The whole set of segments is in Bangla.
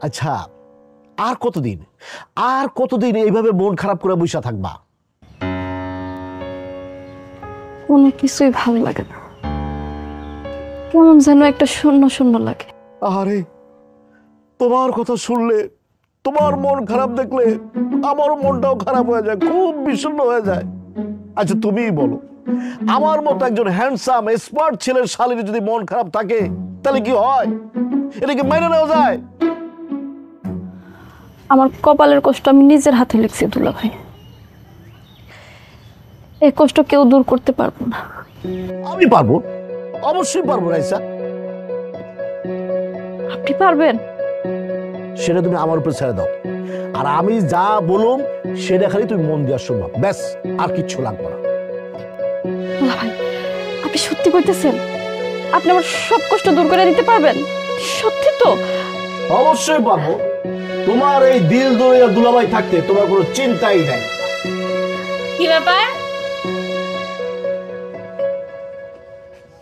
আচ্ছা আর কতদিন এইভাবে মন খারাপ করে বসে থাকবা? কোনো কিছুই ভালো লাগে না, কেমন যেন একটা শূন্য শূন্য লাগে। আরে তোমার কথা শুনলে, তোমার মন খারাপ দেখলে আমার মনটাও খারাপ হয়ে যায়, খুব বিষণ্ণ হয়ে যায়। আচ্ছা তুমিই বলো, আমার মতো একজন হ্যান্ডসাম স্মার্ট ছেলের শালীর যদি মন খারাপ থাকে তাহলে কি হয়? এটা কি মেনে নেওয়া যায়? আমার কপালের কষ্ট আমি নিজের হাতে লিখছি দুলাভাই, এই কষ্ট কেউ দূর করতে পারবো না। আমি পারবো, অবশ্যই পারবো রাইসা। আপনি পারবেন? সেটা তুমি আমার উপর ছেড়ে দাও, আর আমি যা বলুম সেটা খালি তুমি মন দিয়ে শুনবা, ব্যাস, আর কিচ্ছু লাগবে না। দুলাভাই আপনি সত্যি কইতেছেন? আপনি আমার সব কষ্ট দূর করে দিতে পারবেন? সত্যি তো? অবশ্যই পারবো। তোমার এই দিল দরিয়া দুলাভাই থাকতে তোমার কোনো চিন্তাই নাই। কি ব্যাপার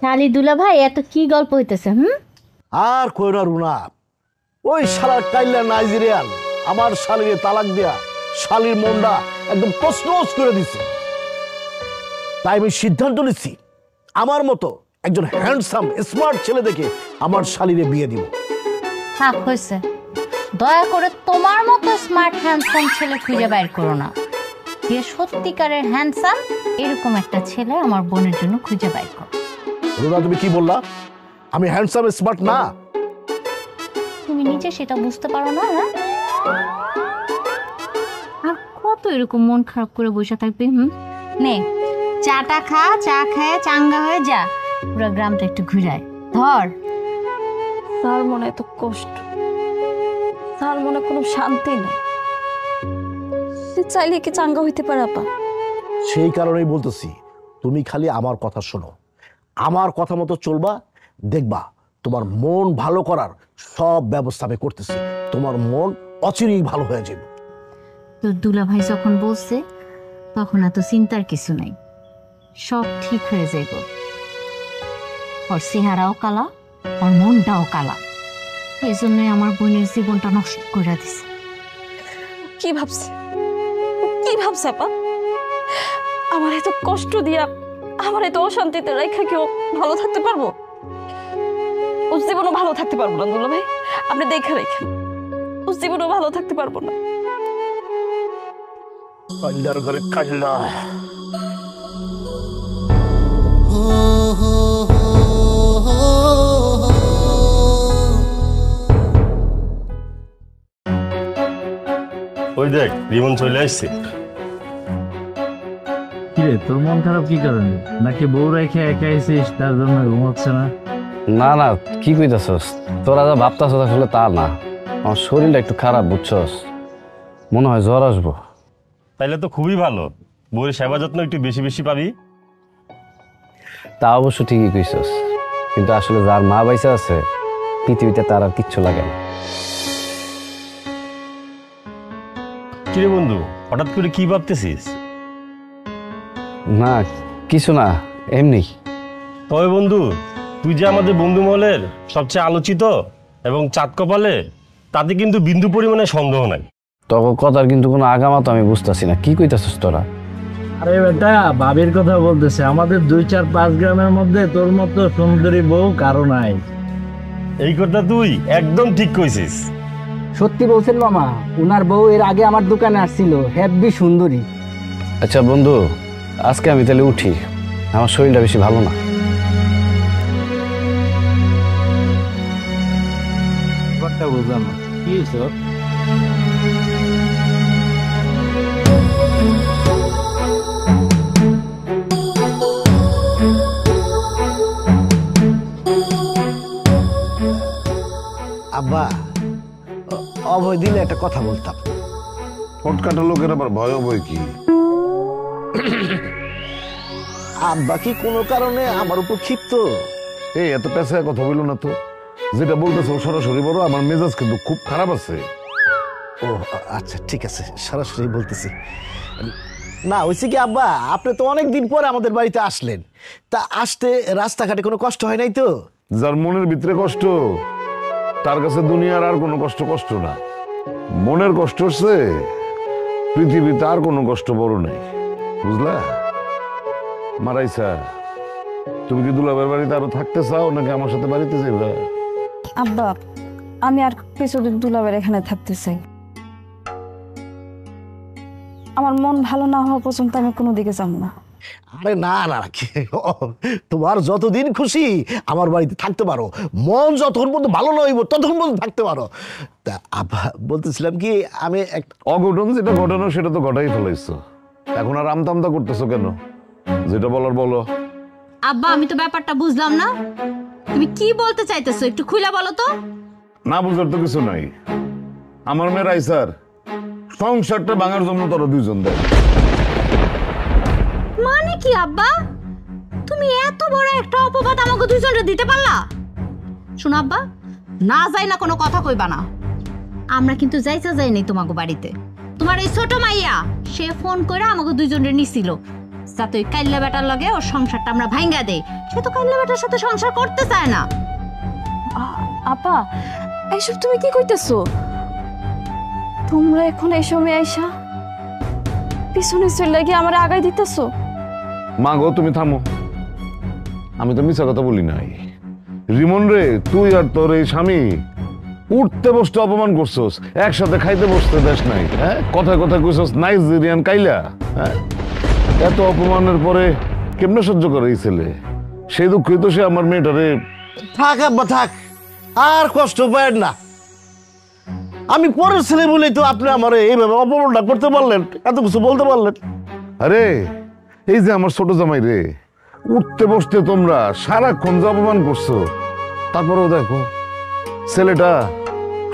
শালি দুলাভাই, এত কি গল্প হইতেছে? আর কই না রুনা, ওই শালার কাইলা নাইজেরিয়ান আমার শালিরে তালাক দেয়া শালির মনটা একদম তছনছ করে দিছে। তাই আমি সিদ্ধান্ত নিচ্ছি আমার মতো একজন হ্যান্ডসাম স্মার্ট ছেলে দেখে আমার শালিরে বিয়ে দিব। থাক হয়েছে, দয়া করে তোমার মতো স্মার্ট হ্যান্ডসাম ছেলে খুঁজে বাইর করো না। যে সত্যিকারের হ্যান্ডসাম এরকম একটা ছেলে আমার বোনের জন্য খুঁজে বাইর করো। রুনা তুমি কি বললা? আমি হ্যান্ডসাম স্মার্ট না? তুমি নিজে সেটা বুঝতে পারো না? আর কত এরকম মন খারাপ করে বসে থাকবে? নে চাটা খা, চা খায় চাঙ্গা হয়ে যা, পুরো গ্রামটা একটু ঘুরায় ধর। তার মনে এত কষ্ট, তার মনে কোনো শান্তি নেই, সে চাইলে কি চাঙ্গা হইতে পারে আপা? সেই কারণেই বলতেছি তুমি খালি আমার কথা শোনো, আমার কথা মতো চলবা, দেখবা তোমার মন ভালো করার সব ব্যবস্থা আমি করতেছি, তোমার মন অচিরেই ভালো হয়ে যাবে। তো দুলাভাই যখন বলছে তখন এত চিন্তার কিছু নাই, সব ঠিক হয়ে যাইব। ওর চেহারাও কালা, ওর মনটাও কালা, এই জন্যই আমার বোনের জীবনটা নষ্ট করে দিছে। কি ভাবছে আপা? আমার এত কষ্ট দিয়া, আমার এত অশান্তিতে রেখা কেউ ভালো থাকতে পারবো? ও জীবনও ভালো থাকতে পারবো না দুলাভাই, আপনি দেখে রেখেন, ও জীবনও ভালো থাকতে পারবো না। কাল্লার ঘরে কাল্লা। ওই দেখ রিমন চলে আসছে। কিরে তোর মন খারাপ কি কারণে? নাকি বউ রেখে একা এসেছিস তার জন্য ঘুমাচ্ছে না? না না, কি কইতাছস? তোরা যা ভাবতাছস আসলে তা না, আমার শরীরটা একটু খারাপ বুঝছস, মনে হয় জ্বর আসবো। তাইলে তো খুবই ভালো, বউয়ের সেবা যত্ন একটু বেশি বেশি পাবি। তা অবশ্য ঠিকই কইছস, কিন্তু আসলে যার মা বাইসা আছে পৃথিবীতে তার আর কিচ্ছু লাগে না। কিরে বন্ধু, হঠাৎ করে কি ভাবতেছিস? না কিছু না, এমনি। তবে বন্ধু, তুই যে আমাদের বন্ধু মহলের সবচেয়ে আলোচিত এবং চাঁদ কপালে, তাতে কিন্তু বিন্দু পরিমাণে সন্দেহ নাই। তখন কথার কিন্তু কোনো আগামা তো আমি বুঝতেছি না, কি কইতাছস তোরা? আরে বেটা, ভাবির কথা বলতেছে। আমাদের 2-4-5 গ্রামের মধ্যে তোর মতো সুন্দরী বউ কারো নাই। এই কথা তুই একদম ঠিক কইছিস। সত্যি বলছেন মামা, উনার বউ এর আগে আমার দোকানে আসছিল, হেব্বি সুন্দরী। আচ্ছা বন্ধু, আজকে আমি তাহলে উঠি, আমার শরীরটা বেশি ভালো না। কথা বুঝলাম না, কি হয়েছে? আব্বা, অভয় দিলে একটা কথা বলতাম। ফটকাটা লোকের আবার ভয় ভয় কি? আব্বা কি কোনো কারণে আমার উপর ক্ষিপ্ত? এই এত পেছায় কথা বললো না তো, যেটা বলতেছো সরাসরি বলো। আমার মেজাজ কিন্তু খুব খারাপ আছে। ও আচ্ছা ঠিক আছে, সরাসরি বলতেছি। না হয়েছে কি আব্বা, আপনি তো অনেক দিন পরে আমাদের বাড়িতে আসলেন, তা আসতে রাস্তাঘাটে কোনো কষ্ট হয় নাই তো? যার মনের ভিতরে কষ্ট তার কাছে দুনিয়ার আর কোনো কষ্ট কষ্ট না, মনের কষ্ট হচ্ছে পৃথিবীতে আর কোনো কষ্ট বড় নেই, বুঝলা? মারাইসা, তুমি কি দুলাভাইয়ের বাড়িতে আরো থাকতে চাও নাকি আমার সাথে বাড়িতে যাবে? আব্বা, আমি আর কিছুদিন দুলাভাইয়ের এখানে থাকতে চাই। আমার মন ভালো না হওয়া পর্যন্ত আমি কোনো দিকে যাব না। আরে না না, তোমার যতদিন খুশি আমার বাড়িতে থাকতে পারো, মন যতক্ষণ পর্যন্ত ভালো না হইব ততক্ষণ পর্যন্ত থাকতে পারো। তা আব্বা বলতেছিলাম কি, আমি অঘটন যেটা ঘটানো সেটা তো ঘটাই ফেলাইছো, এখন আর আমতামতা করতেছো কেন? যেটা বলার বলো। আব্বা, আমি তো ব্যাপারটা বুঝলাম না, তুমি কি বলতে চাইতেছো একটু খুলে বলো তো। না বুঝার তো কিছু নাই, আমার মেয়ের আইসার সংসারটা ভাঙার জন্য তোরা দুইজন দেয়। মানে কি আব্বা, তুমি এত বড় একটা অপবাদ আমাকে দুইজনকে দিতে পারলা? শোনো আব্বা, না যাই না কোনো কথা কইবা না। আমরা কিন্তু যাইতে যাইনি তোমাকে বাড়িতে। তোমার এই ছোট মাইয়া সে ফোন করে আমাকে দুইজনের নিছিল যাতে ওই কাইল্লা বেটার লগে ওর সংসারটা আমরা ভাঙ্গা দেই। সে তো কাইল্লা বেটার সাথে সংসার করতে চায় না। আপা, এইসব তুমি কি কইতেছো? তোমরা এখন এই সময় আইসা পিছনে চলে গিয়ে আমার আগাই দিতেছো? মা গো, তুমি থামো, আমি তো মিছা কথা বলি নাই। রিমন রে, তুই আর তোর এই স্বামী উঠতে বসতে অপমান করছস, একসাথে খাইতে বসতে দেশ নাই। হ্যাঁ, কথায় কথায় কইছস নাইজেরিয়ান কাইলা। হ্যাঁ, এত অপমানের পরে কেমনে সহ্য করে এই ছেলে? সেই দুঃখই তো সে আমার মেয়েটারে। থাক আব্বা থাক, আর কষ্ট পায়েন না। আমি পরের ছেলে বলেই তো আপনি আমার এইভাবে অপমানটা করতে পারলেন, এত কিছু বলতে পারলেন। আরে এই যে আমার ছোট জামাই রে, উঠতে বসতে তোমরা সারাক্ষণ যে অপমান করছো, তারপরেও দেখো ছেলেটা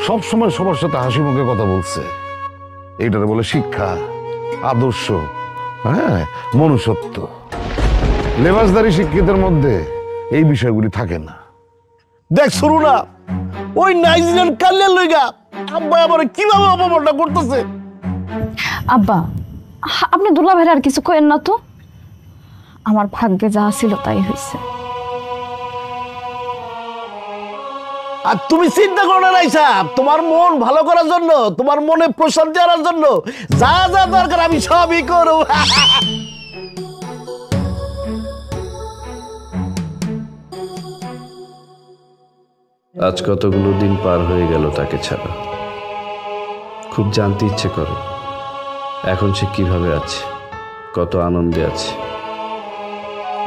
সবসময় সবার সাথে হাসি মুখে কথা বলছে। এইটারে বলে শিক্ষা, আদর্শ, হ্যাঁ, মনুষ্যত্ব। লেবাসদারি শিক্ষিতের মধ্যে এই বিষয়গুলি থাকে না। দেখ শুরু না, ওই নাইজেরিয়ান কাল্লের লইগা আব্বা আমার কিভাবে অপমানটা করতেছে। আব্বা, আপনি দুলাভাইয়ের আর কিছু কইেন না তো। আমার ভাগ্যে যা ছিল তাই হয়েছে। আর তুমি চিন্তা করো না রাইসা, তোমার মন ভালো করার জন্য, তোমার মনে প্রশান্তি আনার জন্য যা যা দরকার আমি সবই করব। আজ কতগুলো দিন পার হয়ে গেল তাকে ছাড়া। খুব জানতে ইচ্ছে করে এখন সে কিভাবে আছে, কত আনন্দে আছে।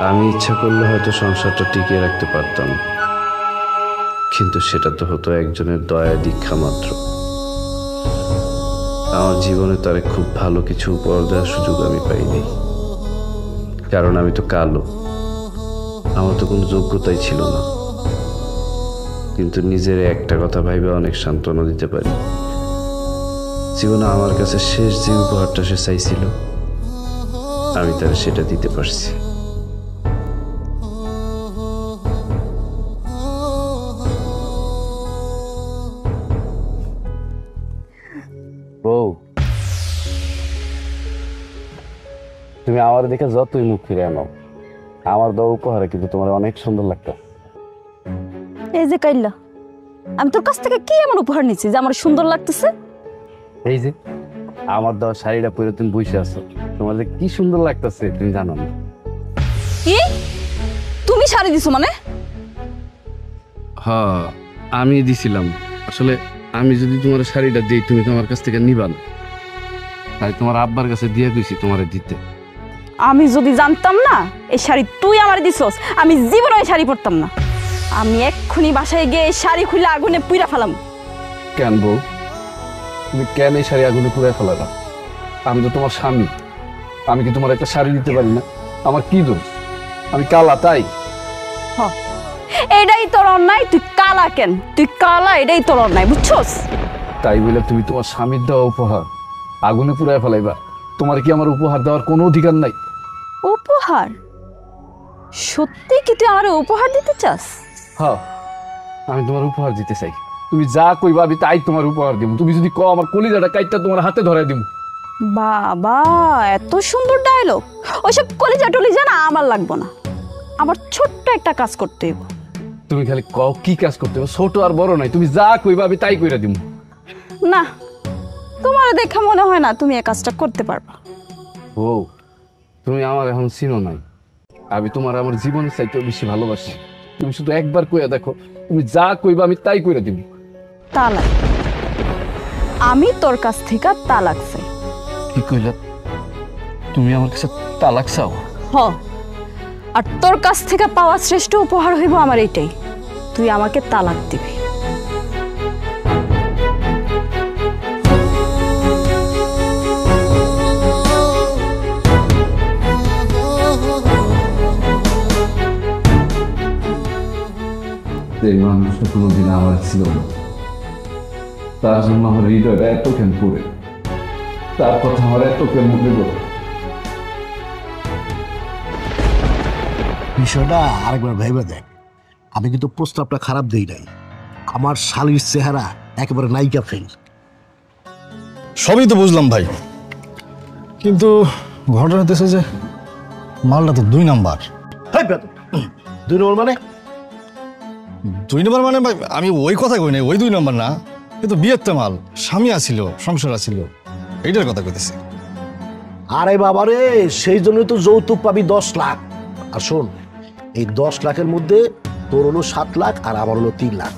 আমি ইচ্ছা করলে হয়তো সংসারটা টিকিয়ে রাখতে পারতাম, কিন্তু সেটা তো হতো একজনের দয়া দীক্ষা মাত্র। আমার জীবনে তারে খুব ভালো কিছু উপহার দেওয়ার সুযোগ আমি পাইনি, কারণ আমি তো কালো, আমার তো কোনো যোগ্যতাই ছিল না। কিন্তু নিজের একটা কথা ভাইবে অনেক সান্ত্বনা দিতে পারি। জীবনে আমার কাছে শেষ যে উপহারটা সে চাইছিল, আমি তার সেটা দিতে পারছি। বউ, তুমি আমার দেখে যতই মুখ ফিরে আনো, আমার দেওয়া উপহারে কিন্তু তোমার অনেক সুন্দর লাগতো। এই যে কাইল্লা, আমি তোর কাছ থেকে কি এমন উপহার নিচ্ছি যে আমার সুন্দর লাগতেছে? এই যে আমার দেওয়া শাড়িটা পরে তুমি বসে আছো, তোমার যে কি সুন্দর লাগতেছে তুমি জানো না। কি তুমি শাড়ি দিছো মানে? হ্যাঁ, আমি দিছিলাম। আসলে আমি যদি তোমার শাড়িটা দিই তুমি তোমার কাছ থেকে নিবা না, তাই তোমার আব্বার কাছে দিয়ে গেছি তোমারে দিতে। আমি যদি জানতাম না এই শাড়ি তুই আমার দিছস, আমি জীবনে এই শাড়ি পরতাম না। আমি এক্ষুনি বাসায় গিয়ে এই শাড়ি খুলে আগুনে পুড়া ফেলাম। কেন বউ, তুমি কেন এই শাড়ি আগুনে পুড়ে ফেলাবা? আমি তো তোমার স্বামী, আমি কি তোমার একটা শাড়ি দিতে পারি না? আমার কি দোষ? আমি কালা তাই? এটাই তোর অন্যায়। তুই কালা কেন? তুই কালা, এটাই তোর অন্যায়, বুঝছস? তাই বলে তুমি তোমার স্বামীর দেওয়া উপহার আগুনে পুড়ে ফেলাইবা? তোমার কি আমার উপহার দেওয়ার কোনো অধিকার নাই? উপহার? সত্যি কি তুই আমার উপহার দিতে চাস? হ্যাঁ, আমি তোমার উপহার দিতে চাই। তুমি যা কইবা আমি তাই তোমার উপহার দিব। তুমি যদি কও আমার কলিজাটা কাইটটা তোমার হাতে ধরাই দিব। বাবা, এত সুন্দর ডায়লগ! ওইসব কলিজা টলিজা না আমার লাগবো না। আমার ছোট্ট একটা কাজ করতে হইব। তুমি খালি কও কি কাজ করতে হবে, ছোট আর বড় নাই, তুমি যা কইবা আমি তাই কইরা দিব। না, তোমার দেখা মনে হয় না তুমি এই কাজটা করতে পারবা। ও তুমি আমার এখন চিনো নাই, আমি তোমার আমার জীবনের চাইতে বেশি ভালোবাসি। তুমি শুধু একবার কইয়া দেখো, তুমি যা কইবা আমি তাই কইরা দিব। তালাক? আমি তোর কাছ থেকে তালাক চাই। কি কইলা? তুমি আমার কাছে তালাক চাও? হ, আর তোর কাছ থেকে পাওয়া শ্রেষ্ঠ উপহার হইব আমার এইটাই, তুই আমাকে তালাক দিবি। এই মানুষটা কোনোদিন আমার ছিল না, তার জন্য আমার হৃদয়টা এত কেন পড়ে, তার কথা আমার এত কেন মুখে বলে। বিষয়টা আরেকবার ভেবে দেখ, আমি কিন্তু প্রস্তাবটা খারাপ দেই নাই। আমার শালীর চেহারা একেবারে নায়িকা ফেল। সবই তো বুঝলাম ভাই, কিন্তু ঘটনা হতেছে যে মালটা তো 2 নাম্বার। 2 নম্বর মানে? 2 নাম্বার মানে ভাই আমি ওই কথা কই নাই, ওই 2 নাম্বার না, কিন্তু বিয়ের তো মাল, স্বামী আসিল, সংসার আসিল, এইটার কথা কইতেছি। আরে বাবারে, সেই জন্যই তো যৌতুক পাবি 10 লাখ। আর শোন, এই 10 লাখের মধ্যে তোর হলো 7 লাখ আর আমার হলো 3 লাখ।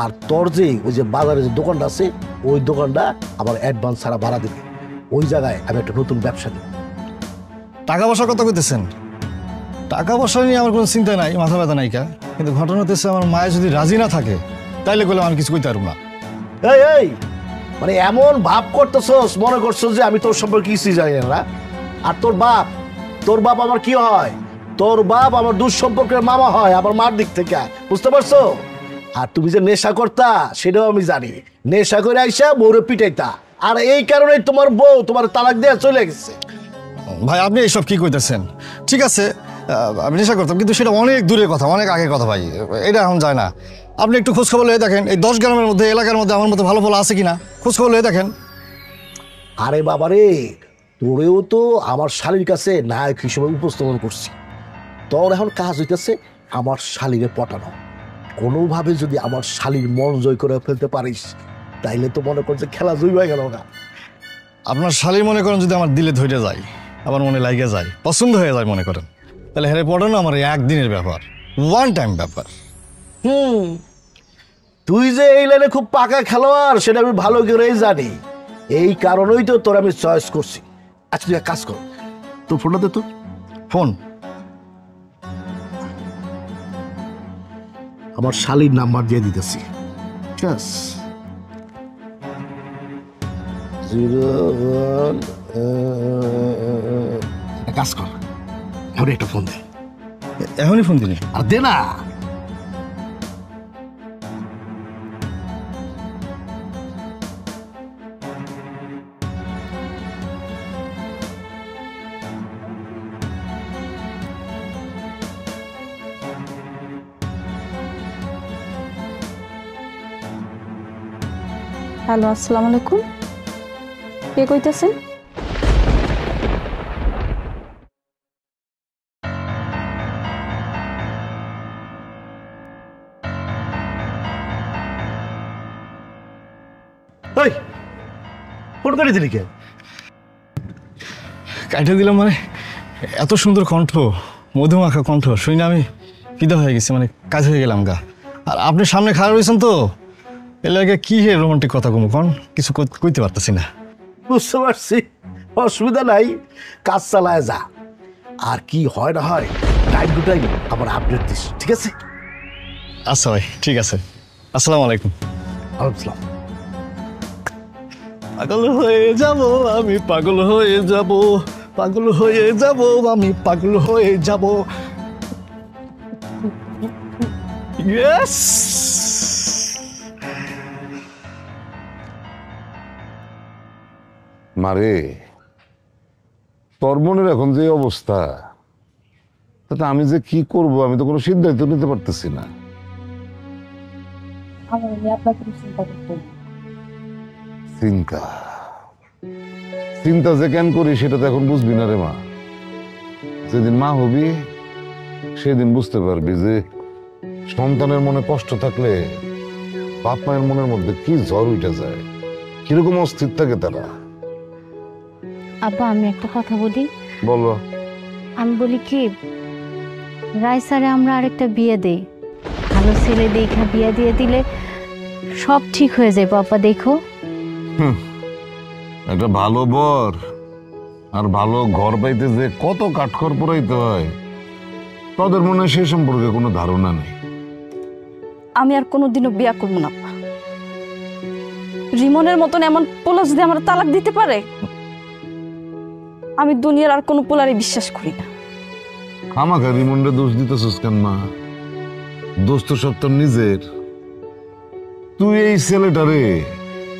আর তোর যে ওই যে বাজারে যে দোকানটা আছে, ওই দোকানটা আমার অ্যাডভান্স ছাড়া ভাড়া দিবি। ওই জায়গায় আমি একটা নতুন ব্যবসা দিই। টাকা পয়সার কথা কইতেছেন? টাকা পয়সা নিয়ে আমার কোনো চিন্তা নাই, মাথা ব্যথা নাই কা, কিন্তু ঘটনা হতেছে আমার মায়ে যদি রাজি না থাকে তাইলে বললাম আমি কিছু কইতে পারবো না। এই মানে এমন ভাব করতেছস, মনে করছস যে আমি তোর সম্পর্কে কিছুই জানি না। আর তোর বাপ আমার কি হয়? তোর বাপ আমার দূর সম্পর্কের মামা হয়, আমার মার দিক থেকে, বুঝতে পারছো? আর তুমি যে নেশা করতা সেটাও আমি জানি। নেশা করে আইসা বউরে পিটাইতা, আর এই কারণে তোমার বউ তোমার তালাক দেয়া চলে গেছে। ভাই আপনি এইসব কি কইতেছেন? ঠিক আছে আমি নেশা করতাম, কিন্তু সেটা অনেক দূরের কথা, অনেক আগের কথা ভাই, এটা এখন যায় না। আপনি একটু খোঁজখবর লয়ে দেখেন এই 10 গ্রামের মধ্যে, এলাকার মধ্যে আমার মতো ভালো ফল আছে কিনা, খোঁজখবর লয়ে দেখেন। আরে বাবারে, তোরেও তো আমার শালীর কাছে নায়ক হিসেবে উপস্থাপন করছি। তোর এখন কাজ হইতেছে আমার শালীরে পটানো। কোনোভাবে যদি আমার শালীর মন জয় করে ফেলতে পারিস, তাইলে তো মনে করছে খেলা জয় হয়ে গেল না। আপনার শালী মনে করেন যদি আমার দিলে ধরে যায়, আমার মনে লাগে যায়, পছন্দ হয়ে যায় মনে করেন, তাহলে হেরে পড়ানো আমার একদিনের ব্যাপার, 1 টাইম ব্যাপার। তুই যে এই লাইনে খুব পাকা খেলোয়াড় সেটা আমি ভালো করেই জানি। এই কারণেই তো তোর আমি চয়েস করছি। আচ্ছা তুই এক কাজ কর, তোর ফোনটা দে তো। ফোন? আমার শালীর নাম্বার দিয়ে দিতেছি। চাস 01 একটা কাজ কর, এখন একটা ফোন দে। এখনই ফোন দিলি? আর দে না। হ্যালো, আসসালামু আলাইকুম। কে কইতেছেন? ওই ফোন করে দিলি কে? কাইটা দিলাম মানে এত সুন্দর কণ্ঠ, মধুমাখা কণ্ঠ শুনে আমি ফিদা হয়ে গেছি, মানে কাজ হয়ে গেলাম গা। আর আপনি সামনে খারাপ হয়েছেন তো, এর লাগে কি হে রোমান্টিক কথা কমু কন, কিছু কইতে পারতেছি না। বুঝতে পারছি, অসুবিধা নাই, কাজ চালায় যা। আর কি হয় না হয় টাইম টু টাইম আমার আপডেট দিস, ঠিক আছে? আচ্ছা ভাই, ঠিক আছে। আসসালামু আলাইকুম। আসসালাম। পাগল হয়ে যাব আমি, পাগল হয়ে যাব, পাগল হয়ে যাব আমি, পাগল হয়ে যাব। ইয়েস। মারে, তোর মনের এখন যে অবস্থা, তাতে আমি যে কি করব আমি তো কোনো সিদ্ধান্ত নিতে পারতেছি না। চিন্তা চিন্তা যে কেন করি সেটা তো এখন বুঝবি না রে মা। যেদিন মা হবি সেদিন বুঝতে পারবি যে সন্তানের মনে কষ্ট থাকলে বাপ মায়ের মনের মধ্যে কি ঝড় উঠে যায়, কিরকম অস্থির থাকে তারা। আব্বা আমি একটা কথা বলি। বলো। আমি বলি কি, রাইসারে আমরা আরেকটা বিয়ে দেই, ভালো ছেলে দেখা বিয়ে দিয়ে দিলে সব ঠিক হয়ে যায়। বাবা দেখো, একটা ভালো বর আর ভালো ঘর পাইতে যে কত কাঠখড় পোড়াইতে হয়, তাদের মনে হয় সে সম্পর্কে কোনো ধারণা নেই। আমি আর কোনোদিনও বিয়া করবো না। রিমনের মতন এমন পোলা যদি আমার তালাক দিতে পারে, আমি দুনিয়ার আর কোনো পোলারে বিশ্বাস করি না। খামাখা রিমন্ডে দোষ দিতেছিস কেন মা? দোষ তো সব তোর নিজের। তুই এই ছেলেটারে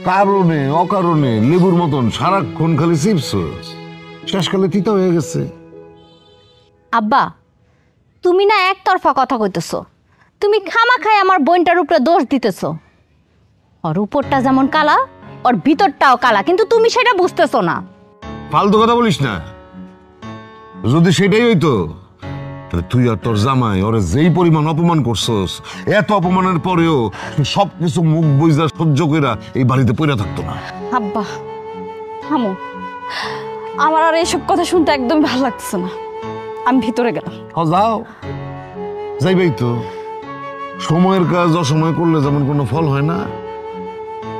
কারণে অকারণে লেবুর মতন সারাক্ষণ খালি চিপছস, শেষকালে তিতা হয়ে গেছে। আব্বা তুমি না একতরফা কথা কইতেছো। তুমি খামাখায় আমার বোনটার উপরে দোষ দিতেছো। ওর উপরটা যেমন কালা, ওর ভিতরটাও কালা, কিন্তু তুমি সেটা বুঝতেছো না। ফালতু কথা বলিস না। যদি সেটাই হইতো তাহলে তুই আর তোর জামাই ওরে যেই পরিমাণ অপমান করছস, এত অপমানের পরেও সবকিছু মুখ বুইজা সহ্য কইরা এই বাড়িতে পইরা থাকতো না। আব্বা থামো, আমার আর এইসব কথা শুনতে একদম ভালো লাগছে না। আমি ভিতরে গেলাম। যাও, যাইবাই তো। সময়ের কাজ অসময় করলে যেমন কোনো ফল হয় না,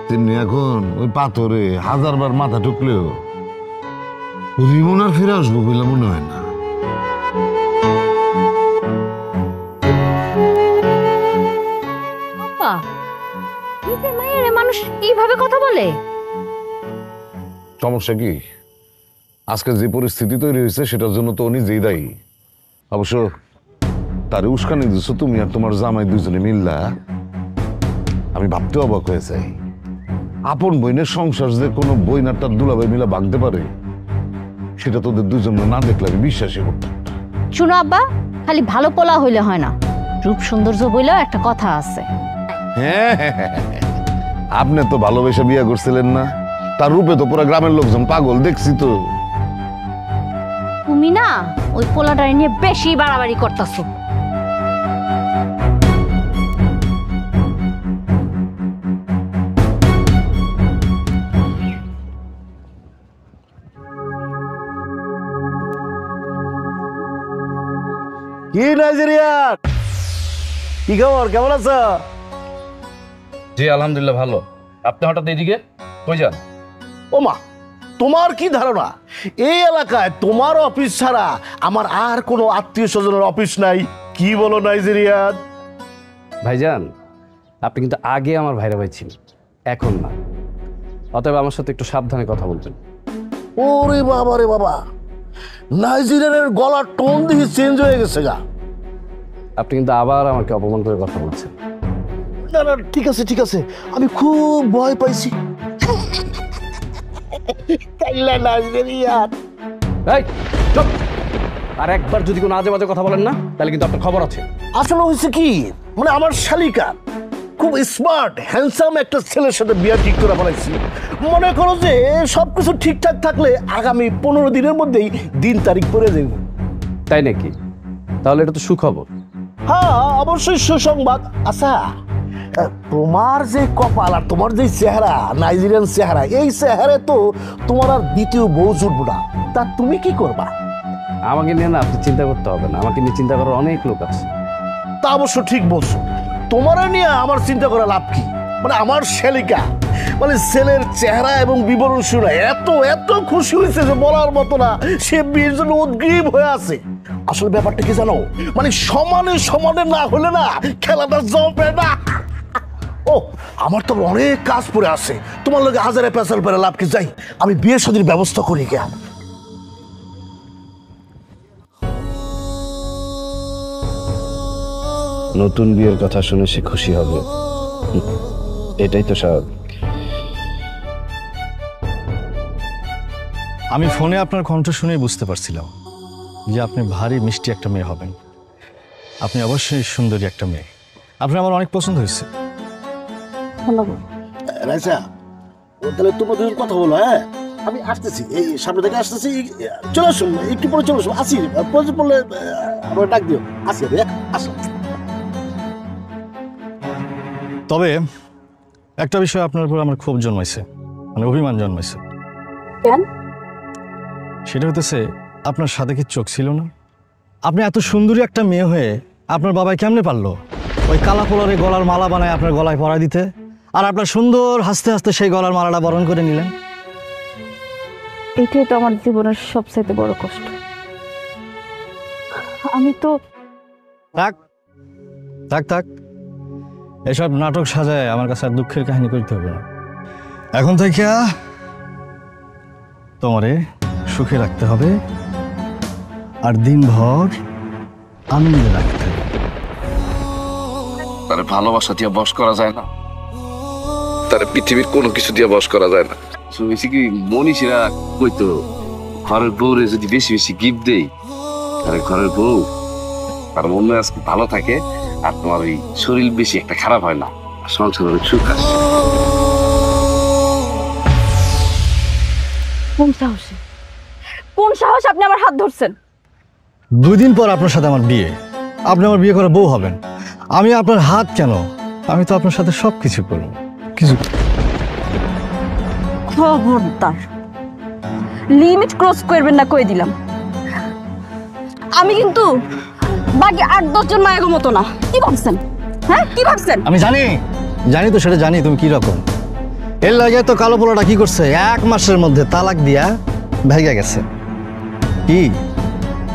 তেমনি এখন ওই পাথরে 1000 বার মাথা ঠুকলেও রিমন আর ফিরে আসবো বলে মনে হয় না। মানুষ এইভাবে কথা বলে? সমস্যা কি? আজকে যে পরিস্থিতি তৈরি হয়েছে সেটার জন্য তো উনি যেই দায়ী। অবশ্য তারে উস্কানি দিচ্ছ তুমি আর তোমার জামাই দুজনে মিল্লা। আমি ভাবতে অবাক হয়ে যাই, আপন বইনের সংসার যে কোনো বইন আর তার দুলাভাই মিলা ভাঙতে পারে, সেটা তোদের দুজনে না দেখলে আমি বিশ্বাসই করতাম না। শুনো আব্বা, খালি ভালো পোলা হইলে হয় না, রূপ সৌন্দর্য বইলেও একটা কথা আছে। হ্যাঁ, আপনি তো ভালোবেসে বিয়ে করছিলেন না? তার রূপে তো পুরো গ্রামের লোকজন পাগল, দেখছি তো। তুমি না ওই পোলাটারে নিয়ে বেশি বাড়াবাড়ি করতেছো। কি নাইজেরিয়া, কি খবর, কেমন আছো? জি আলহামদুলিল্লাহ ভালো। আপনি হঠাৎ এইদিকে কই যান? ওমা, তোমার কি ধারণা এই এলাকায় তোমার অফিস ছাড়া আমার আর কোনো আত্মীয় স্বজনের অফিস নাই? কি বলো নাইজেরিয়া? ভাইজান, আপনি কিন্তু আগে আমার ভাইরা ভাই ছিলেন, এখন না। অতএব আমার সাথে একটু সাবধানে কথা বলবেন। ওরে বাবা রে বাবা, নাইজেরিয়ানের গলার টোন দেখি চেঞ্জ হয়ে গেছে গা। আপনি কিন্তু আবার আমাকে অপমান করে কথা বলছেন। না না, ঠিক আছে ঠিক আছে, আমি খুব ভয় পাইছি। এই চুপ! আর একবার যদি কোনো আজে বাজে কথা বলেন না, তাহলে কিন্তু আপনার খবর আছে। আসলে হয়েছে কি, মানে আমার শালিকা খুব স্মার্ট হ্যান্ডসাম একটা ছেলের সাথে বিয়ে ঠিক করে ফেলাইছি। মনে করো যে সবকিছু ঠিকঠাক থাকলে আগামী 15 দিনের মধ্যেই দিন তারিখ পড়ে যাইব। তাই নাকি? তাহলে এটা তো সুখবর। হ্যাঁ, অবশ্যই সুসংবাদ। আচ্ছা, তোমার যে কপাল আর তোমার যে চেহারা, নাইজেরিয়ান চেহারা, এই চেহারায় তো তোমার আর দ্বিতীয় বউ জুটবো না। তা তুমি কি করবা? আমাকে নিয়ে না আপনি চিন্তা করতে হবে না, আমাকে নিয়ে চিন্তা করার অনেক লোক আছে। তা অবশ্য ঠিক বলছো, তোমার নিয়ে আমার চিন্তা করা লাভ কি? মানে আমার শালিকা, মানে ছেলের চেহারা এবং বিবরণ শুনে এত এত খুশি হয়েছে যে বলার মতো না। সে বিয়ের জন্য উদ্গ্রীব হয়ে আছে। আসলে ব্যাপারটা কি জানো, মানে সমানে সমানে না হলে না খেলাটা জমবে না। ও, আমার তো অনেক কাজ পড়ে আছে, তোমার লোকে হাজারে পেশাল পেরে লাভ কি? যাই, আমি বিয়ে শাদীর ব্যবস্থা করি গিয়া। নতুন বিয়ের কথা শুনে সে খুশি হবে, এটাই তো স্বাভাবিক। আমি ফোনে আপনার কণ্ঠ শুনেই বুঝতে পারছিলাম যে আপনি ভারী মিষ্টি একটা মেয়ে হবেন। আপনি অবশ্যই সুন্দরী একটা মেয়ে। আপনি আমার অনেক পছন্দ হয়েছে। রাইসা, তাহলে তোমরা দুজন কথা বলো। হ্যাঁ, আমি আসতেছি, এই সামনে থেকে আসতেছি। চলে আসুন, একটু পরে চলে আসুন। আসি, প্রয়োজন পড়লে আবার ডাক দিও। আসি, আসো। তবে একটা বিষয় আপনার উপর আমার ক্ষোভ জন্মাইছে, মানে অভিমান জন্মাইছে। কেন? সেটা হতেছে আপনার সাথে কি চোখ ছিল না? আপনি এত সুন্দরী একটা মেয়ে হয়ে আপনার বাবাই কেমনে পারলো ওই কালা পোলারে গলার মালা বানায় আপনার গলায় পরা দিতে, আর আপনার সুন্দর হাসতে হাসতে সেই গলার মালাটা বরণ করে নিলেন? এটাই তো আমার জীবনের সবচেয়ে বড় কষ্ট। আমি তো থাক থাক থাক, এসব নাটক সাজায় আমার কাছে আর দুঃখের কাহিনী করতে হবে না। এখন থেকে তোমারে সুখে রাখতে হবে আর দিনভর আনন্দে রাখতে হবে। তার ভালোবাসা দিয়ে বশ করা যায় না, তার পৃথিবীর কোনো কিছু দিয়ে বশ করা যায় না। বেশি কি মনীষীরা কইতো ঘরের বউরে যদি বেশি বেশি গিফট দেই তাহলে ঘরের বউ তার মনে আজকে ভালো থাকে আর তোমার ওই শরীর বেশি একটা খারাপ হয় না, সংসার অনেক সুখ আসে। কোন সাহস আপনি আমার হাত ধরছেন? 2 দিন পর আপনার সাথে আমার বিয়ে, আপনি আমার বিয়ে করে বউ হবেন। আমি আপনার হাত কেন, আমি তো আপনার সাথে সব কিছু করবো। কিছু খবরদার লিমিট ক্রস করবেন না, কই দিলাম। আমি কিন্তু বাকি 8-10 জন মায়ের মতো না। কি ভাবছেন? হ্যাঁ কি ভাবছেন? আমি জানি তো, সেটা জানি তুমি কি রকম। এর লাগে তো কালো পোলাটা কি করছে, 1 মাসের মধ্যে তালাক দিয়া ভেগে গেছে। কি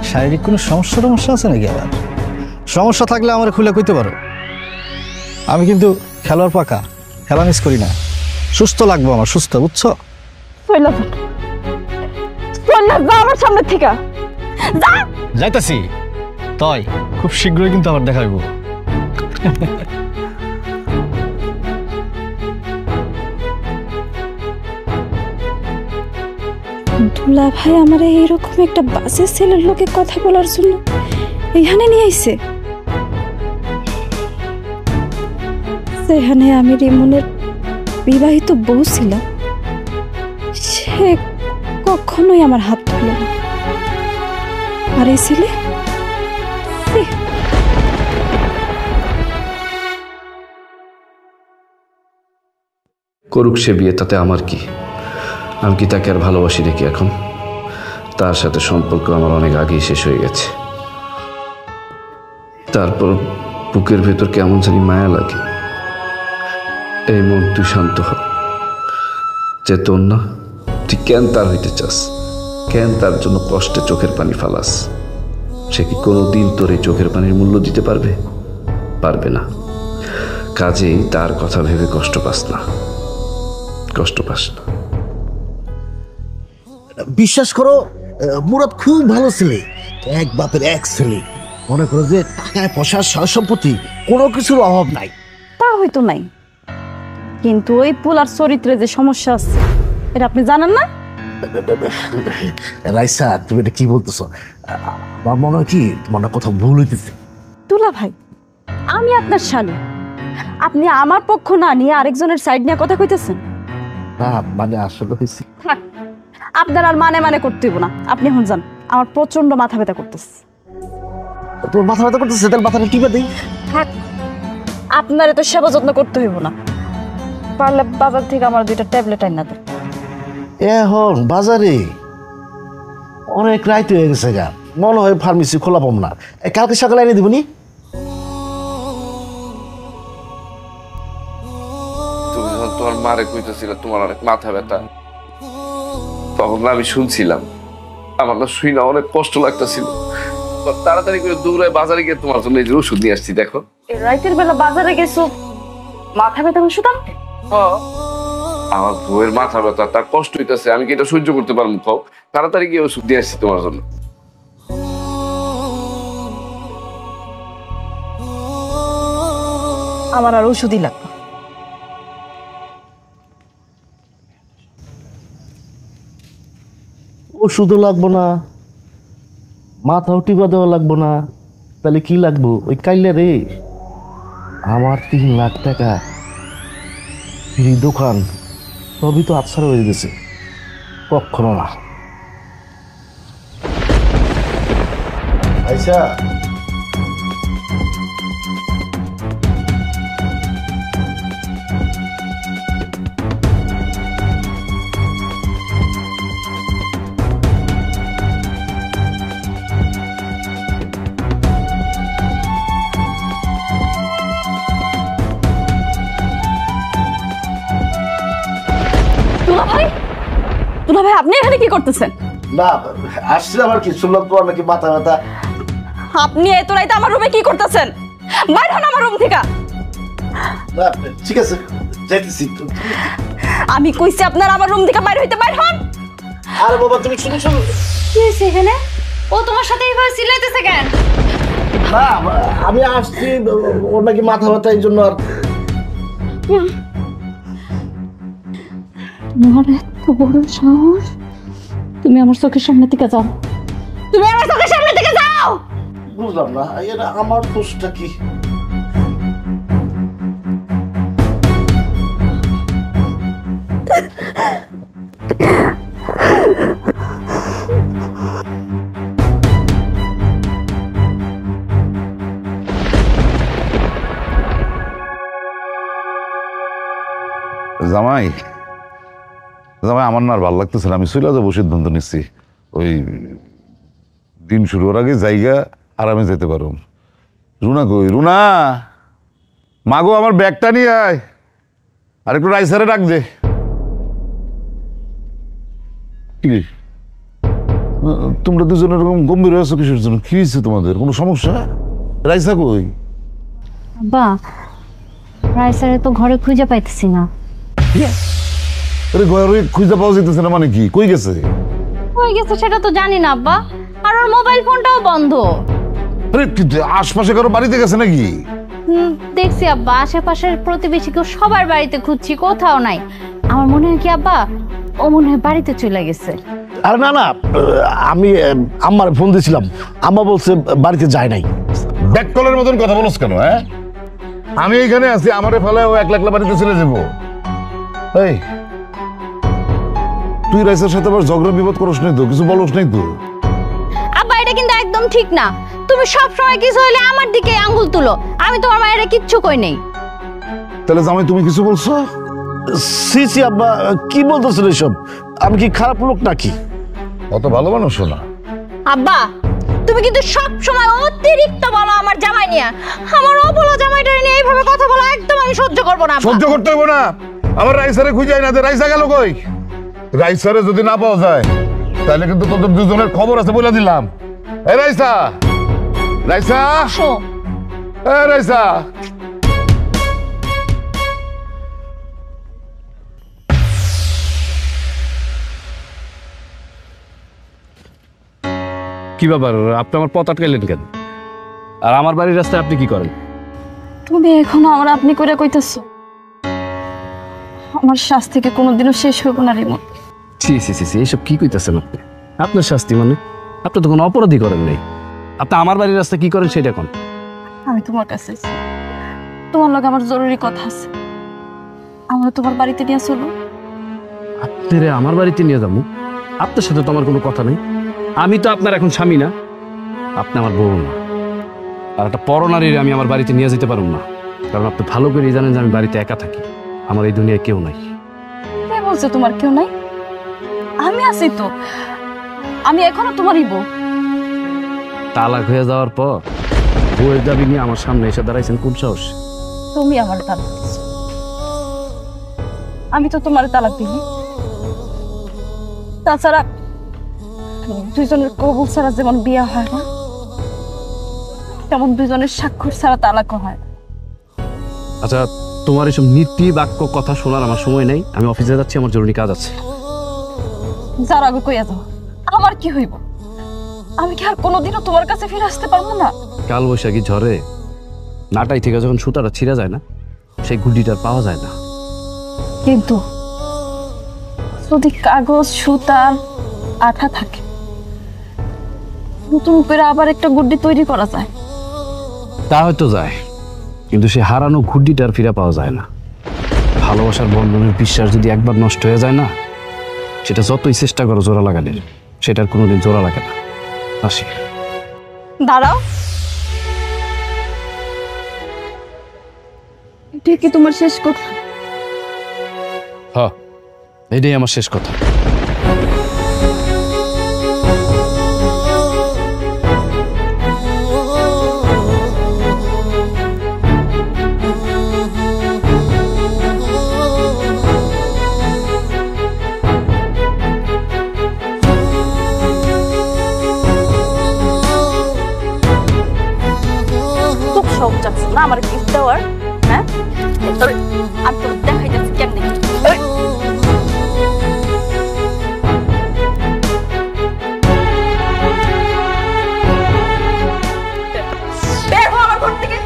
শারীরিক কোনো সমস্যা আছে নাকি? আবার সমস্যা থাকলে আমার খুলে কইতে পারো। আমি কিন্তু খেলোয়াড় পাকা, খেলা মিস করি না। সুস্থ লাগবো আমার, সুস্থ, বুঝছো? আমার সামনে থেকে যাইতাছি তাই, খুব শীঘ্রই কিন্তু আবার দেখা হইব। দুলা ভাই আমার এইরকম একটা বাসের ছেলের লোকে কথা বলার জন্য এখানে নিয়ে আইছে, সেখানে আমি রিমনের বিবাহিত বউ ছিলাম। সে কখনোই আমার হাত ধরল না। আর এই ছেলে করুক সে বিয়ে, তাতে আমার কি? আমি কি তাকে আর ভালোবাসি নাকি? এখন তার সাথে সম্পর্ক আমার অনেক আগেই শেষ হয়ে গেছে। তারপর বুকের ভেতর কেমন জানি মায়া লাগে। এই মন, তুই শান্ত হ। যে তোর না, তুই কেন তার হইতে চাস? কেন তার জন্য কষ্টে চোখের পানি ফালাস? সে কি কোনোদিন তোর এই চোখের পানির মূল্য দিতে পারবে? পারবে না। কাজেই তার কথা ভেবে কষ্ট পাস না। বিশ্বাস করো, মুরাদ খুব ভালো ছেলে, এক বাপের এক ছেলে। মনে করো যে টাকায় পয়সার সয় সম্পত্তি কোনো কিছুর অভাব নাই। তা হয়তো নাই, কিন্তু ওই পোলার চরিত্রে যে সমস্যা আছে এটা আপনি জানেন না? রাইসা, তুমি এটা কি বলতেছো? আমার মনে হয় কি তোমার কোথাও ভুল হইতেছে। দুলা ভাই, আমি আপনার শালী, আপনি আমার পক্ষ না নিয়ে আরেকজনের সাইড নিয়ে কথা কইতেছেন। না মানে আসলে হয়েছে, থাক, আপনার আর মানে করতে হইব না। আপনি এখন যান, আমার প্রচন্ড মাথা ব্যথা করতেছে। তোর মাথা ব্যথা করতেছে, তাহলে মাথাটা টিপে দেই। থাক, আপনার এত সেবা যত্ন করতে হইব না। পারলে বাজার থেকে আমার 2টা ট্যাবলেট আইনা দেন। এখন বাজারে অনেক রাইত হয়ে গেছে গা, মনে হয় ফার্মেসি খোলা পাম না। কালকে সকালে এনে দিবনি। তুমি যখন তোমার মারে কইতেছিল তোমার অনেক মাথা ব্যথা, তখন আমি শুনছিলাম, আমার না শুই না অনেক কষ্ট লাগতেছিল। তাড়াতাড়ি করে দৌড়ায় বাজারে গিয়ে তোমার জন্য এই যে ওষুধ নিয়ে আসছি। দেখো, রাইতের বেলা বাজারে গেছো মাথা ব্যথা ওষুধ আনতে? আমার বউয়ের মাথা ব্যথা, তার কষ্ট হইতেছে, আমি কি এটা সহ্য করতে পারবো? খাও, তাড়াতাড়ি গিয়ে ওষুধ দিয়ে আসছি তোমার জন্য। আমার আর ওষুধই লাগবে। ওষুধও লাগবো না, মাথাও টিপা দেওয়া লাগবো না, তাহলে কি লাগবো? ওই কাইলে রে আমার 3 লাখ টাকা ফ্রি দোকান সবই তো আচ্ছার হয়ে গেছে। কখনো না। আচ্ছা, ভাই আপনি এখানে কি করতেছেন? না আসছে আমার কি শুনলাম তোমার নাকি মাথা ব্যথা। আপনি এত রাইতে আমার রুমে কি করতেছেন? বাইর হন আমার রুম থেকে। না ঠিক আছে যাইতেছি। আমি কইছি আপনার আমার রুম থেকে বাইর হইতে, বাইর হন। আরে বাবা তুমি শুনো শুনো। কি হয়েছে এখানে? ও তোমার সাথে এইভাবে চিল্লাইতেছে কেন? না আমি আসছি ওর নাকি মাথা ব্যথা এই জন্য। আর তোমার এত বড় সাহস, তুমি আমার চোখের সামনে থেকে যাও, তুমি আমার চোখের সামনে থেকে যাও। বুঝলাম না এটা আমার দোষটা কি? জামাই জামাই আমার না আর ভালো লাগতেছে না, আমি চলে যাবো সিদ্ধান্ত নিচ্ছি। ওই দিন শুরু হওয়ার আগে জায়গা আরামে যেতে পারো। রুনা কই? রুনা মাগো আমার ব্যাগটা নিয়ে আয়, আর একটু রাইসারে ডাক দে। কি তোমরা দুজন এরকম গম্ভীর হয়েছো কিসের জন্য? কি হয়েছে তোমাদের? কোনো সমস্যা? রাইসা কই? আব্বা, রাইসারে তো ঘরে খুঁজে পাইতেছি না। আরে ঘরে খুঁজে পাওয়া যেতেছে না মানে কি? কই গেছে? কই গেছে সেটা তো জানি না আব্বা, আর ওর মোবাইল ফোনটাও বন্ধ। আরে আশপাশে কারো বাড়িতে গেছে নাকি? দেখছি আব্বা, আশেপাশের প্রতিবেশী কেউ সবার বাড়িতে খুঁজছি, কোথাও নাই। আমার মনে হয় কি আব্বা, ও মনে হয় বাড়িতে চলে গেছে। আরে না না আমি আম্মার ফোন দিয়েছিলাম, আম্মা বলছে বাড়িতে যায় নাই। ব্যাককলের মতন কথা বলছ কেন? হ্যাঁ আমি এইখানে আছি, আমারে ফেলে ও একলা একলা বাড়িতে চলে যাবো? এই তুই রাইসার সাথে আবার ঝগড়া বিবাদ করস নাই তো? কিছু বলস নাই তো? আব্বা এটা কিন্তু একদম ঠিক না। তুমি সব সময় কিছু হইলে আমার দিকে আঙ্গুল তুলো। আমি তোমার মায়ের কিচ্ছু কই নাই। তাহলে জামাই তুমি কিছু বলছো? সি সি আব্বা কি বলতেছেন এসব? আমি কি খারাপ লোক নাকি? অত ভালো মানুষ না আব্বা, তুমি কিন্তু সব সময় অতিরিক্ত বলো আমার জামাই নিয়ে। আমার অবলা জামাইটা নিয়ে এইভাবে কথা বলা একদম আমি সহ্য করব না। সহ্য করতে হইব না। আমার রাইসারে খুঁজে না, রাইসা গেল কই? রাইসারে যদি না পাওয়া যায় তাহলে কিন্তু তোদের দুজনের খবর আছে বলে দিলাম। এ রাইসা, রাইসা, এ রাইসা। কি ব্যাপার, আপনি আমার পথ আটকাইলেন কেন? আর আমার বাড়ির রাস্তায় আপনি কি করেন? তুমি এখনো আমার আপনি করে কইতেছো? আমার শ্বাস থেকে কোনোদিনও শেষ হইব না রিমন। ছি ছি ছি, এইসব কি কইতেছেন আপনি? আপনার শাস্তি মানে? আপনি তো কোনো অপরাধী করেন নাই। আপনি আমার বাড়ির রাস্তায় কি করেন সেটা কোন? আমি তোমার কাছে তোমার লগে আমার জরুরি কথা আছে, আমরা তোমার বাড়িতে নিয়ে চলো। আপনারে আমার বাড়িতে নিয়ে যাবো? আপনার সাথে তো আমার কোনো কথা নেই। আমি তো আপনার এখন স্বামী না, আপনি আমার বউ না। আর একটা পরনারীর আমি আমার বাড়িতে নিয়ে যেতে পারবো না, কারণ আপনি ভালো করেই জানেন যে আমি বাড়িতে একা থাকি, আমার এই দুনিয়ায় কেউ নাই। কে বলছে তোমার কেউ নাই? আমি আছি তো, আমি এখনো তোমারই বউ। তালাক হয়ে যাওয়ার পর বউয়ের দাবি নিয়ে আমার সামনে এসে দাঁড়াইছেন কোন সাহস? তুমি আমার তালাক দিচ্ছ, আমি তো তোমার তালাক দিই। তাছাড়া দুইজনের কবুল ছাড়া যেমন বিয়ে হয় না, তেমন দুইজনের স্বাক্ষর ছাড়া তালাক হয়। আচ্ছা, তোমার এসব নীতি বাক্য কথা শোনার আমার সময় নেই, আমি অফিসে যাচ্ছি, আমার জরুরি কাজ আছে। যার আগে কইয়া যাও, আমার কি হইব? আমি কি আর কোনোদিনও তোমার কাছে ফিরে আসতে পারবো না? কাল বৈশাখী ঝড়ে নাটাই থেকে যখন সুতাটা ছিঁড়া যায় না, সেই গুড্ডিটার পাওয়া যায় না। কিন্তু যদি কাগজ সুতার আঠা থাকে, নতুন করে আবার একটা গুড্ডি তৈরি করা যায়। তা হয়তো যায়, কিন্তু সে হারানো ঘুড্ডিটার ফিরে পাওয়া যায় না। ভালোবাসার বন্ধনের বিশ্বাস যদি একবার নষ্ট হয়ে যায় না, সেটা যতই চেষ্টা করো জোড়া লাগানোর, সেটার কোনোদিন জোড়া লাগে না। আসি। দাঁড়াও, এটা কি তোমার শেষ কথা? হ্যাঁ, এটাই আমার শেষ কথা। শখ যাচ্ছে না আমার গিফট দেওয়ার? হ্যাঁ, তবে আমি তোর দেখাই যাচ্ছি কেমনি। বের হ আমার ঘর থেকে।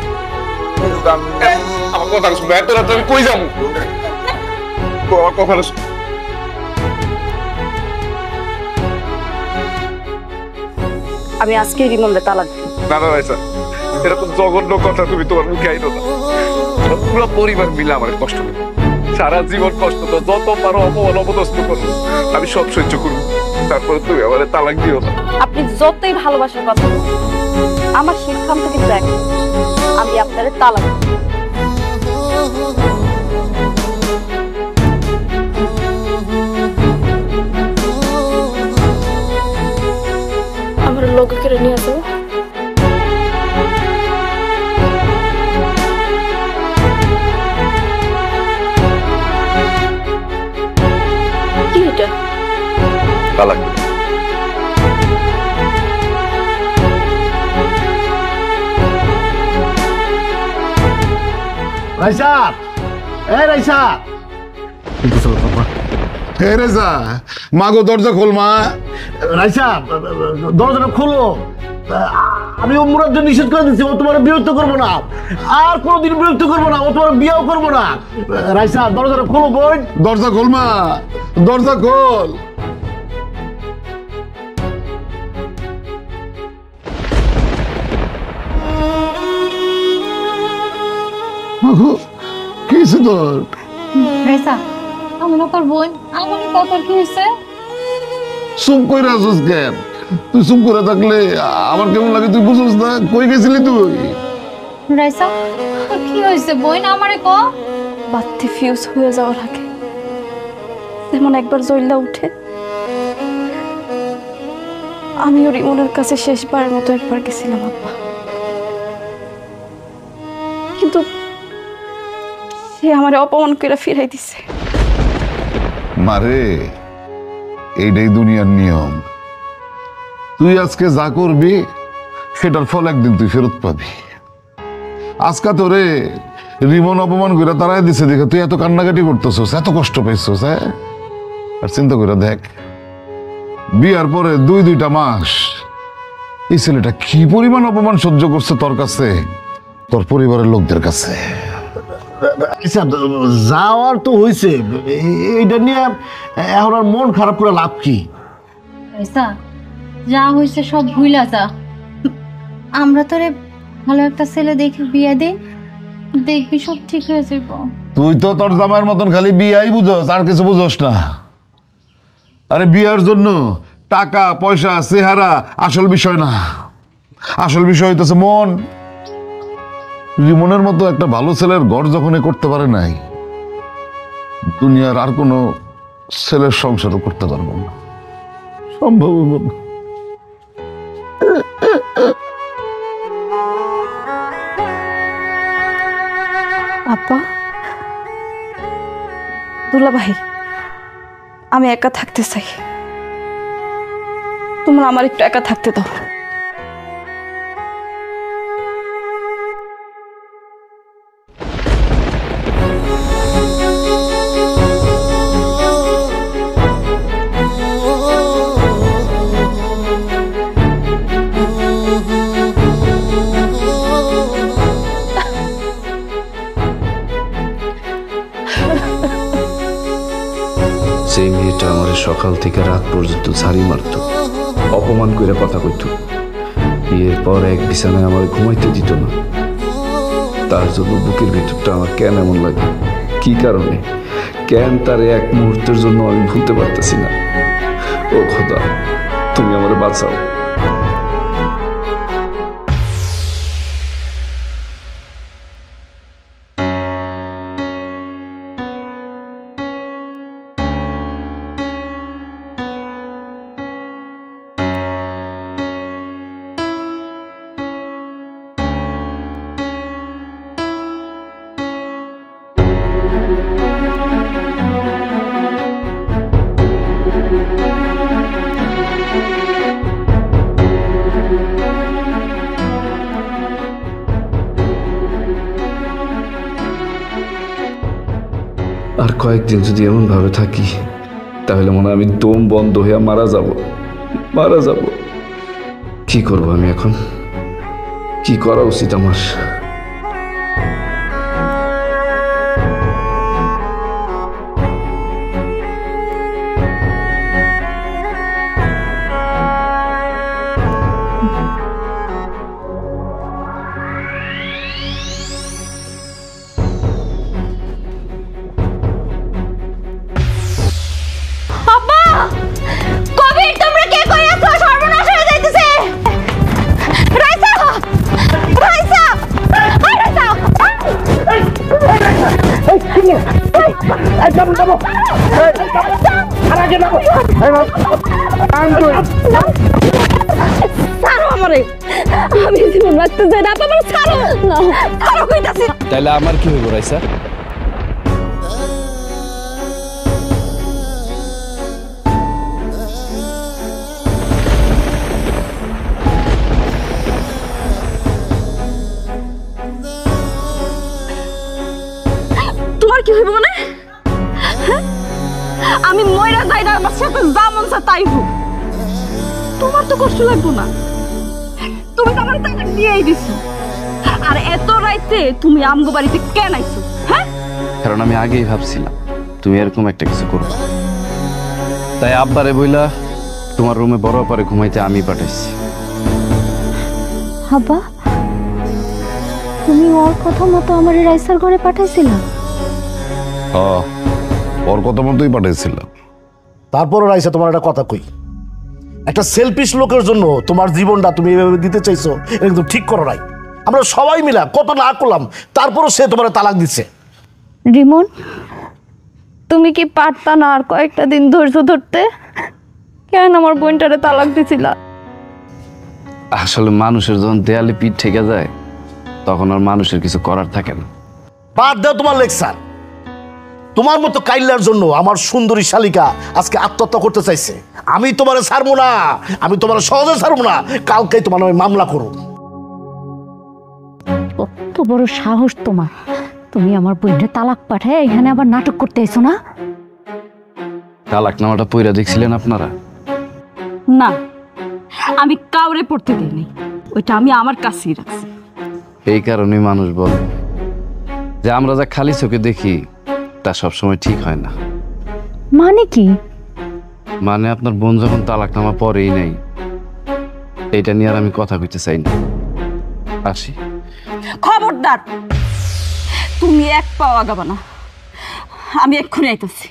আমার কথা শুনে এত রাতে আমি কই যাবো? আমার কথা আমি আজকে রিমনকে তালাক দিই। না না রাইসা, এটা তো জঘন্য কথা, তুমি তোমার মুখে আইনো না। পুরো পরিবার মিলে আমার কষ্ট নেই, সারা জীবন কষ্ট তো, যত পারো অপমান অপদস্থ করো, আমি সব সহ্য করবো, তারপরে তুমি আমার তালাক দিও না। আপনি যতই ভালোবাসার কথা বলুন, আমার সিদ্ধান্ত কিন্তু এক, আমি আপনারে তালাক দিই। আমার লোক কেড়ে নিয়ে আসো। কি এটা? তালাক দিও। রাইসা, এ রাইসা, হে রেজা, মা গো দরজা খোল মা। রাইসা দরজাটা খোলো। আমি ও মুরাদকে নিষেধ করে দিচ্ছি, ও তোমার বিরক্ত করবো না, আর কোনোদিন বিরক্ত করবো না, ও তোমার বিয়েও করবো না। রাইসা দরজাটা খোলো বোন। দরজা খোল মা, দরজা খোল। কি হয়েছে তোর? রেসা, আমার তোর বোন, আমার কত কি হয়েছে? চুপ করে আসিস কেন? তুই চুপ করে থাকলে আমার কেমন লাগে তুই বুঝিস না? কই গেছিলি তুই? রেসা, তোর কি হয়েছে বোন? আমারে ক। বাতি ফিউজ হয়ে যাওয়ার আগে যেমন একবার জ্বললা উঠে, আমিও রিমনের কাছে শেষবারের মতো একবার গেছিলাম আব্বা, কিন্তু সে আমার অপমান করে ফিরাই দিছে। মারে, এইটাই দুনিয়ার নিয়ম। তুই আজকে যা করবি সেটার ফল একদিন তুই ফেরত পাবি। আজকে তোরে রিমন অপমান করে তারাই দিছে দেখে তুই এত কান্নাকাটি করতেছস, এত কষ্ট পাইছস। হ্যাঁ, আর চিন্তা করে দেখ, বিয়ার পরে দুইটা মাস এই ছেলেটা কি পরিমাণ অপমান সহ্য করছে তোর কাছে, তোর পরিবারের লোকদের কাছে। আচ্ছা, যাওয়ার তো হয়েছে, এইটা নিয়ে এখন আর মন খারাপ করে লাভ কি? রেসা, যা হয়েছে সব ভুলা যা। আমরা তোরে ভালো একটা ছেলে দেখে বিয়ে দে, দেখবি সব ঠিক হয়ে যাবে। তুই তো তোর জামাইয়ের মতন খালি বিয়াই বুঝোস, আর কিছু বুঝোস না। আরে বিয়ার জন্য টাকা পয়সা চেহারা আসল বিষয় না, আসল বিষয় হইতেছে মন। রিমনের মতো একটা ভালো ছেলের ঘর যখন করতে পারে নাই, দুনিয়ার আর কোনো ছেলের সংসারও করতে পারবো না, সম্ভব হইব না। আব্বা, দুলা ভাই, আমি একা থাকতে চাই, তোমরা আমার একটু একা থাকতে দাও। সেই মেয়েটা আমার সকাল থেকে রাত পর্যন্ত ঝাড়ি মারত, অপমান করে কথা কইত, বিয়ের পর এক বিছানায় আমার ঘুমাইতে দিত না। তার জন্য বুকের ভিতরটা আমার কেন এমন লাগে, কি কারণে, কেন তার এক মুহূর্তের জন্য আমি ভুলতে পারতেছি না। ও খোদা, তুমি আমার বাঁচাও। আর কয়েকদিন যদি এমন ভাবে থাকি তাহলে মনে হয় আমি দম বন্ধ হয়ে মারা যাব। কি করব আমি এখন? কি করা উচিত আমার? কবির তোমরা কে কই আছো? সর্বনাশ হয়ে যাইতেছে। রাইসা রাইসা রাইসা ছাড়ো আমারে, আমি জীবন রাখতে চাই না। তোমার ছাড়ো না, ছাড়ো কইতাছি। তাহলে আমার কি হইব রাইসা? তোমার কি হইব মানে? আমি ময়রা যাই না, আমার সাথে যা মন চায় তাই হোক। তোমার তো কষ্ট লাগবো না, তুমি তো আমার টাকা দিয়েই দিছো। আর এত রাইতে তুমি আমগো বাড়িতে কেন আইছো? হ্যাঁ, কারণ আমি আগেই ভাবছিলাম তুমি এরকম একটা কিছু করবে, তাই আব্বারে বইলা তোমার রুমে বড় পারে ঘুমাইতে আমি পাঠাইছি। হাবা, তুমি ওর কথা মতো আমার রাইসার ঘরে পাঠাইছিলা? ওর কথা মতোই পাঠাইছিলাম। তারপরও রাইসা তোমার একটা কথা কই, একটা সেলফিশ লোকের জন্য তোমার জীবনটা তুমি এভাবে দিতে চাইছো, এটা কিন্তু ঠিক করো নাই। আমরা সবাই মিলা কত না করলাম, তারপরও সে তোমার তালাক দিচ্ছে। রিমন, তুমি কি পারতা না আর কয়েকটা দিন ধৈর্য ধরতে? কেন আমার বোনটারে তালাক দিছিলা? আসলে মানুষের যখন দেয়ালে পিঠ ঠেকে যায় তখন আর মানুষের কিছু করার থাকে না। বাদ দাও তোমার লেকচার। তোমার মতো কাইল্লার জন্য আমার সুন্দরী শালিকা আজকে আত্মহত্যা করতে চাইছে। আমি তোমারে ছাড়বো না, আমি তোমার সহজে ছাড়বো না। কালকেই তোমার আমি মামলা করব। কত বড় সাহস তোমার! তুমি আমার বোনটা তালাক পাঠায় এখানে আবার নাটক করতে এসো না? তালাকনামাটা পইরা দেখছিলেন আপনারা? না, আমি কাউরে পড়তে দিইনি, ওইটা আমি আমার কাছেই রাখছি। এই কারণেই মানুষ বলে যে আমরা যা খালি চোখে দেখি তা সবসময় ঠিক হয় না। মানে কি? মানে আপনার বোন যখন তালাকনামা পরেই নাই, এইটা নিয়ে আর আমি কথা কইতে চাই না। আসি। খবরদার, তুমি এক পাও আগাবা না, আমি এক্ষুনি আইতেছি।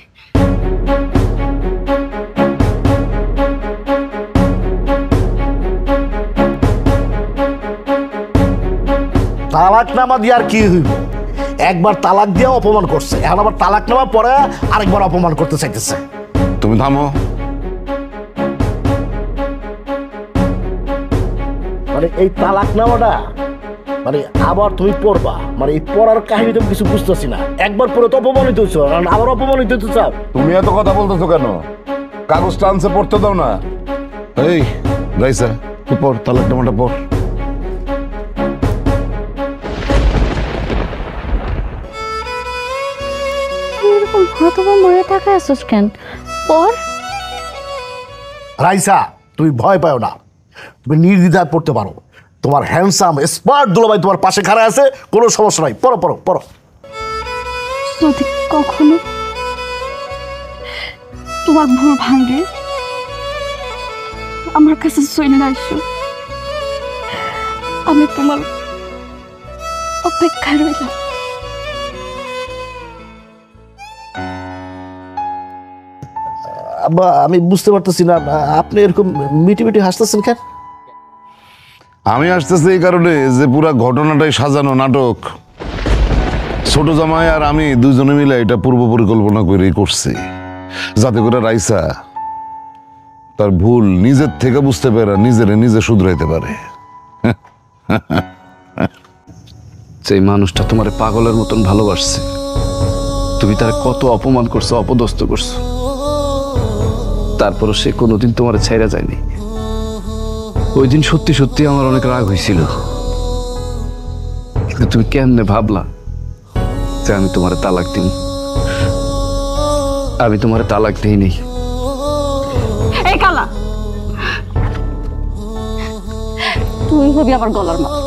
তালাকনামা দিয়ে আর কি হইব? একবার তালাক দিয়ে অপমান করছে, এখন আবার তালাকনামা পরে আরেকবার অপমান করতে চাইতেছে। তুমি থামো। মানে এই তালাকনামাটা মানে আবার তুমি পড়বা, মানে এই পড়ার কাহিনী তুমি কিছু বুঝতেছি না। একবার পড়ে তো অপমানিত হইছো, আবার অপমানিত হইতে চাও। তুমি এত কথা বলতেছো কেন? কাগজটা আনছে, পড়তে দাও না। এই রাইসা, তুই পড়, তালাকনামাটা পড়। এরকম হতবা মরে টাকা আসোস কেন? পর রাইসা, তুমি ভয় পাও না, তুমি নির্দ্বিধায় পড়তে পারো। তোমার হ্যান্ডসাম স্মার্ট দুলাভাই তোমার পাশে খাড়া আছে, কোনো সমস্যা নাই। পড়ো পড়ো পড়ো। যদি কখনো তোমার ভুল ভাঙে আমার কাছে চলে আসো, আমি তোমার অপেক্ষায় রইলাম। আব্বা, আমি বুঝতে পারতেছি না আপনি এরকম মিটি মিটি হাসতেছেন কেন? আমি আসতেছি এই কারণে যে পুরা ঘটনাটাই সাজানো নাটক। ছোট জামাই আর আমি দুজনে মিলে এটা পূর্ব পরিকল্পনা করেই করছি, যাতে করে রাইসা তার ভুল নিজের থেকে বুঝতে পারে, নিজে শুধরাইতে পারে। সেই মানুষটা তোমার পাগলের মতন ভালোবাসছে, তুমি তার কত অপমান করছো, অপদস্থ করছো, তারপরও সে কোনোদিন তোমার ছাইরা যায়নি। ওই দিন সত্যি সত্যি আমার অনেক রাগ হয়েছিল, কিন্তু তুমি কেমনে ভাবলা যে আমি তোমার তালাক দিন? আমি তোমার তালাক দিই নেই। এই কালা, তুই হবি আমার গলার মালা।